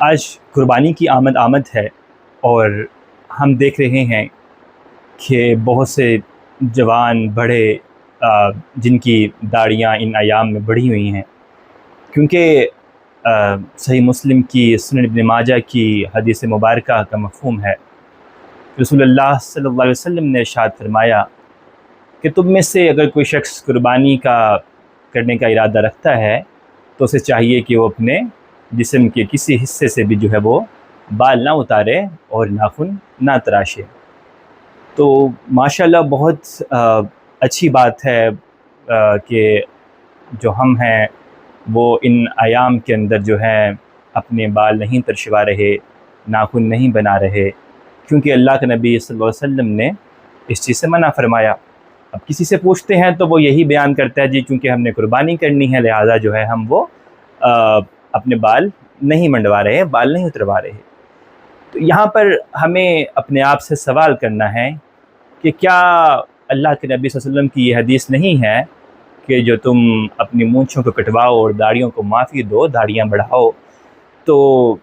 آج قربانی کی آمد ہے اور ہم دیکھ رہے ہیں کہ بہت سے جوان بڑے جن کی داڑیاں ان ایام میں بڑھی ہوئی ہیں، کیونکہ صحیح مسلم کی سنن ابن ماجہ کی حدیث مبارکہ کا مفہوم ہے، رسول اللہ صلی اللہ علیہ وسلم نے ارشاد فرمایا کہ تم میں سے اگر کوئی شخص قربانی کرنے کا ارادہ رکھتا ہے تو اسے چاہیے کہ وہ اپنے جسم کے کسی حصے سے بھی جو ہے وہ بال نہ اتارے اور ناخن نہ تراشے۔ تو ماشاءاللہ بہت اچھی بات ہے کہ جو ہم ہیں وہ ان ایام کے اندر جو ہے اپنے بال نہیں ترشوا رہے، ناخن نہیں بنا رہے، کیونکہ اللہ کے نبی صلی اللہ علیہ وسلم نے اس چیز سے منع فرمایا۔ اب کسی سے پوچھتے ہیں تو وہ یہی بیان کرتا ہے جی کیونکہ ہم نے قربانی کرنی ہے لہٰذا جو ہے ہم وہ اپنے بال نہیں منڈوا رہے، بال نہیں اتروا رہے۔ تو یہاں پر ہمیں اپنے آپ سے سوال کرنا ہے کہ کیا اللہ کے نبی صلی اللہ علیہ وسلم کی یہ حدیث نہیں ہے کہ جو تم اپنی مونچھوں کو کٹواؤ اور داڑھیوں کو معافی دو، داڑیاں بڑھاؤ؟ تو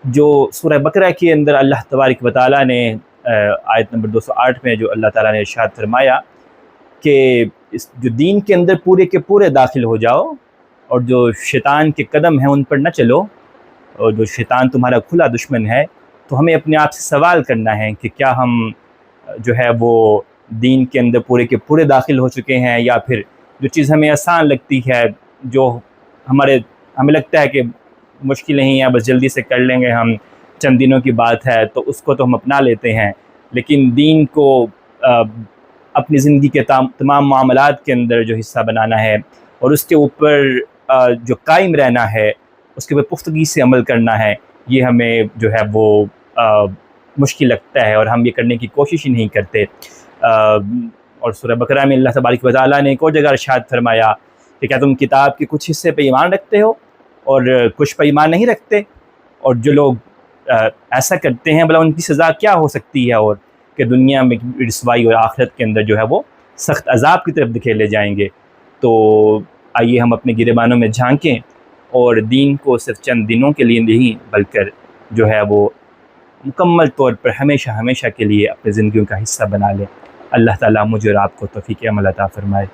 جو سورہ بقرہ کے اندر اللہ تبارک و تعالیٰ نے آیت نمبر 208 میں جو اللہ تعالیٰ نے ارشاد فرمایا کہ اس جو دین کے اندر پورے کے پورے داخل ہو جاؤ اور جو شیطان کے قدم ہیں ان پر نہ چلو، اور جو شیطان تمہارا کھلا دشمن ہے، تو ہمیں اپنے آپ سے سوال کرنا ہے کہ کیا ہم جو ہے وہ دین کے اندر پورے کے پورے داخل ہو چکے ہیں، یا پھر جو چیز ہمیں آسان لگتی ہے، جو ہمیں لگتا ہے کہ مشکل نہیں ہے، بس جلدی سے کر لیں گے ہم، چند دنوں کی بات ہے، تو اس کو تو ہم اپنا لیتے ہیں، لیکن دین کو اپنی زندگی کے تمام معاملات کے اندر جو حصہ بنانا ہے اور اس کے اوپر جو قائم رہنا ہے، اس کے اوپر پختگی سے عمل کرنا ہے، یہ ہمیں جو ہے وہ مشکل لگتا ہے اور ہم یہ کرنے کی کوشش ہی نہیں کرتے۔ اور سورہ بقرہ میں اللہ تبارک و تعالیٰ نے ایک اور جگہ ارشاد فرمایا کہ کیا تم کتاب کے کچھ حصے پہ ایمان رکھتے ہو اور کچھ پہ ایمان نہیں رکھتے؟ اور جو لوگ ایسا کرتے ہیں بھلا ان کی سزا کیا ہو سکتی ہے، اور کہ دنیا میں رسوائی اور آخرت کے اندر جو ہے وہ سخت عذاب کی طرف دھکیلے جائیں گے۔ تو آئیے ہم اپنے گریبانوں میں جھانکیں اور دین کو صرف چند دنوں کے لیے نہیں بلکہ جو ہے وہ مکمل طور پر ہمیشہ ہمیشہ کے لیے اپنی زندگیوں کا حصہ بنا لیں۔ اللہ تعالیٰ مجھے اور آپ کو توفیق عمل عطا فرمائے۔